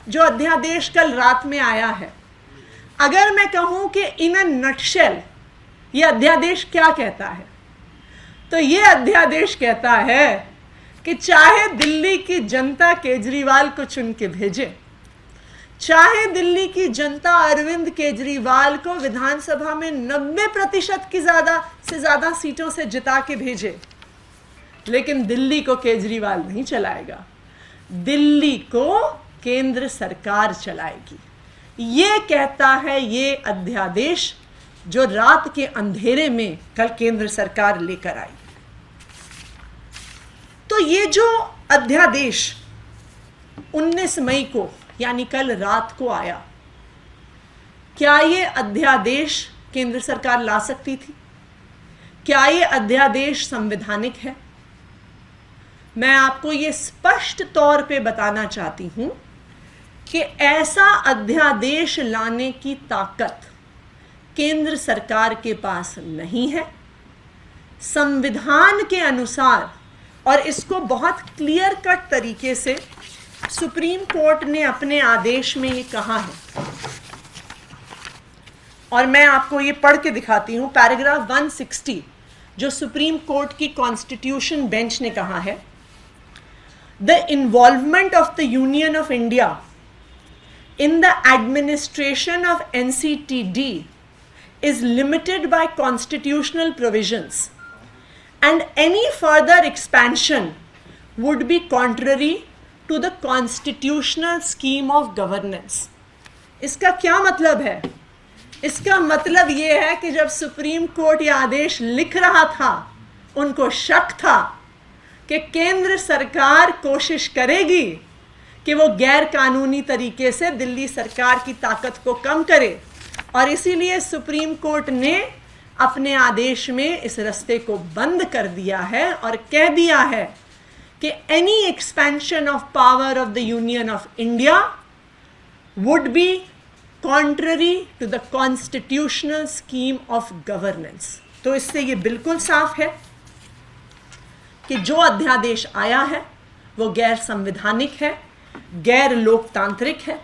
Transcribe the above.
जो अध्यादेश कल रात में आया है, अगर मैं कहूं कि इन अ नटशेल ये अध्यादेश क्या कहता है, तो ये अध्यादेश कहता है कि चाहे दिल्ली की जनता केजरीवाल को चुन के भेजे, चाहे दिल्ली की जनता अरविंद केजरीवाल को विधानसभा में 90% की से ज़्यादा सीटों से जिता के भेजे, लेकिन दिल्ली को केजरीवाल नहीं चलाएगा, दिल्ली को केंद्र सरकार चलाएगी। ये कहता है ये अध्यादेश जो रात के अंधेरे में कल केंद्र सरकार लेकर आई। तो ये जो अध्यादेश 19 मई को यानी कल रात को आया, क्या ये अध्यादेश केंद्र सरकार ला सकती थी? क्या ये अध्यादेश संवैधानिक है? मैं आपको ये स्पष्ट तौर पे बताना चाहती हूं कि ऐसा अध्यादेश लाने की ताकत केंद्र सरकार के पास नहीं है। संविधान के अनुसार, और इसको बहुत क्लियर कट तरीके से सुप्रीम कोर्ट ने अपने आदेश में ये कहा है, और मैं आपको ये पढ़ के दिखाती हूं। पैराग्राफ 160 जो सुप्रीम कोर्ट की कॉन्स्टिट्यूशन बेंच ने कहा है, the involvement of the Union of India in the administration of NCTD is limited by constitutional provisions and any further expansion would be contrary to the constitutional scheme of governance। इसका क्या मतलब है? इसका मतलब ये है कि जब सुप्रीम कोर्ट ये आदेश लिख रहा था, उनको शक था कि केंद्र सरकार कोशिश करेगी कि वो गैर कानूनी तरीके से दिल्ली सरकार की ताकत को कम करे, और इसीलिए सुप्रीम कोर्ट ने अपने आदेश में इस रास्ते को बंद कर दिया है और कह दिया है कि any expansion of power of the Union of India would be contrary to the constitutional scheme of governance. तो इससे ये बिल्कुल साफ है कि जो अध्यादेश आया है वो गैर संवैधानिक है, गैर लोकतांत्रिक है,